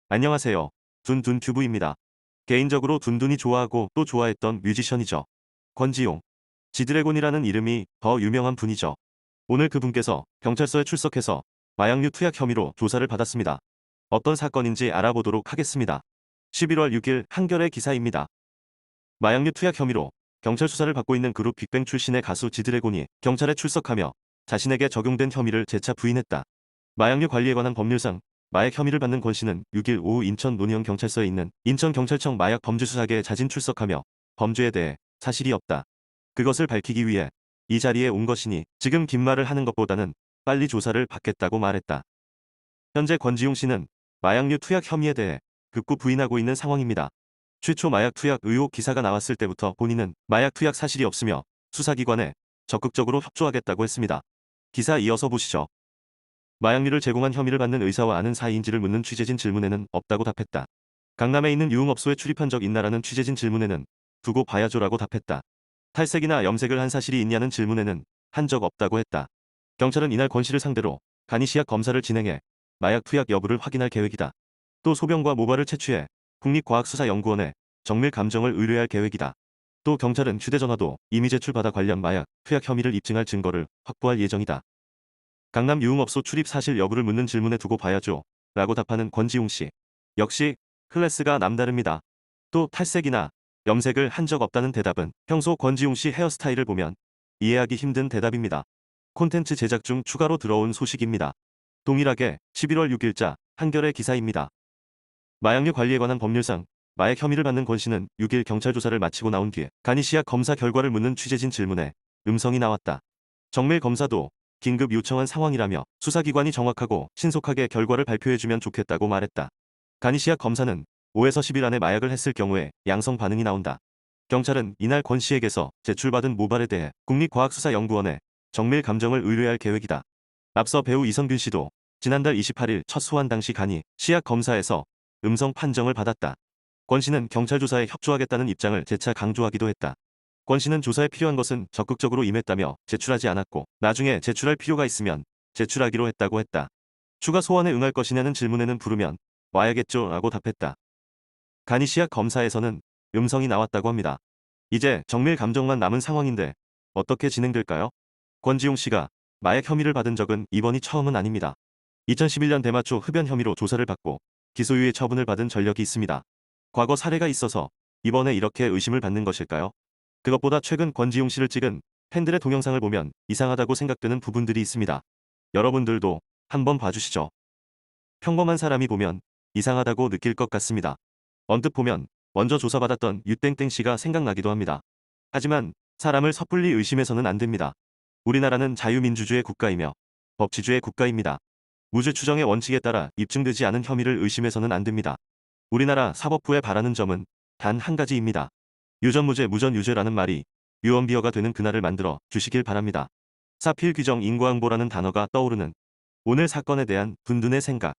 안녕하세요. 둔둔튜브입니다. 개인적으로 둔둔이 좋아하고 또 좋아했던 뮤지션이죠. 권지용. 지드래곤이라는 이름이 더 유명한 분이죠. 오늘 그분께서 경찰서에 출석해서 마약류 투약 혐의로 조사를 받았습니다. 어떤 사건인지 알아보도록 하겠습니다. 11월 6일 한겨레 기사입니다. 마약류 투약 혐의로 경찰 수사를 받고 있는 그룹 빅뱅 출신의 가수 지드래곤이 경찰에 출석하며 자신에게 적용된 혐의를 재차 부인했다. 마약류 관리에 관한 법률상 마약 혐의를 받는 권 씨는 6일 오후 인천 논의원 경찰서에 있는 인천경찰청 마약범죄수사계에 자진 출석하며 범죄에 대해 사실이 없다. 그것을 밝히기 위해 이 자리에 온 것이니 지금 긴 말을 하는 것보다는 빨리 조사를 받겠다고 말했다. 현재 권지용 씨는 마약류 투약 혐의에 대해 극구 부인하고 있는 상황입니다. 최초 마약 투약 의혹 기사가 나왔을 때부터 본인은 마약 투약 사실이 없으며 수사기관에 적극적으로 협조하겠다고 했습니다. 기사 이어서 보시죠. 마약류를 제공한 혐의를 받는 의사와 아는 사이인지를 묻는 취재진 질문에는 없다고 답했다. 강남에 있는 유흥업소에 출입한 적 있나라는 취재진 질문에는 두고 봐야죠라고 답했다. 탈색이나 염색을 한 사실이 있냐는 질문에는 한 적 없다고 했다. 경찰은 이날 권 씨를 상대로 간이시약 검사를 진행해 마약 투약 여부를 확인할 계획이다. 또 소변과 모발을 채취해 국립과학수사연구원에 정밀 감정을 의뢰할 계획이다. 또 경찰은 휴대전화도 이미 제출받아 관련 마약 투약 혐의를 입증할 증거를 확보할 예정이다. 강남 유흥업소 출입 사실 여부를 묻는 질문에 두고 봐야죠. 라고 답하는 권지용 씨. 역시 클래스가 남다릅니다. 또 탈색이나 염색을 한 적 없다는 대답은 평소 권지용 씨 헤어스타일을 보면 이해하기 힘든 대답입니다. 콘텐츠 제작 중 추가로 들어온 소식입니다. 동일하게 11월 6일자 한겨레 기사입니다. 마약류 관리에 관한 법률상 마약 혐의를 받는 권 씨는 6일 경찰 조사를 마치고 나온 뒤에 간이시약 검사 결과를 묻는 취재진 질문에 음성이 나왔다. 정밀 검사도 긴급 요청한 상황이라며 수사기관이 정확하고 신속하게 결과를 발표해주면 좋겠다고 말했다. 간이시약 검사는 5에서 10일 안에 마약을 했을 경우에 양성 반응이 나온다. 경찰은 이날 권 씨에게서 제출받은 모발에 대해 국립과학수사연구원에 정밀 감정을 의뢰할 계획이다. 앞서 배우 이성균 씨도 지난달 28일 첫 소환 당시 간이 시약 검사에서 음성 판정을 받았다. 권 씨는 경찰 조사에 협조하겠다는 입장을 재차 강조하기도 했다. 권 씨는 조사에 필요한 것은 적극적으로 임했다며 제출하지 않았고 나중에 제출할 필요가 있으면 제출하기로 했다고 했다. 추가 소환에 응할 것이냐는 질문에는 부르면 와야겠죠 라고 답했다. 간이시약 검사에서는 음성이 나왔다고 합니다. 이제 정밀 감정만 남은 상황인데 어떻게 진행될까요? 권지용 씨가 마약 혐의를 받은 적은 이번이 처음은 아닙니다. 2011년 대마초 흡연 혐의로 조사를 받고 기소유예 처분을 받은 전력이 있습니다. 과거 사례가 있어서 이번에 이렇게 의심을 받는 것일까요? 그것보다 최근 권지용 씨를 찍은 팬들의 동영상을 보면 이상하다고 생각되는 부분들이 있습니다. 여러분들도 한번 봐주시죠. 평범한 사람이 보면 이상하다고 느낄 것 같습니다. 언뜻 보면 먼저 조사받았던 유땡땡 씨가 생각나기도 합니다. 하지만 사람을 섣불리 의심해서는 안 됩니다. 우리나라는 자유민주주의 국가이며 법치주의 국가입니다. 무죄 추정의 원칙에 따라 입증되지 않은 혐의를 의심해서는 안 됩니다. 우리나라 사법부에 바라는 점은 단 한 가지입니다. 유전무죄 무전유죄라는 말이 유언비어가 되는 그날을 만들어 주시길 바랍니다. 사필 규정 인과응보라는 단어가 떠오르는 오늘 사건에 대한 둔둔의 생각.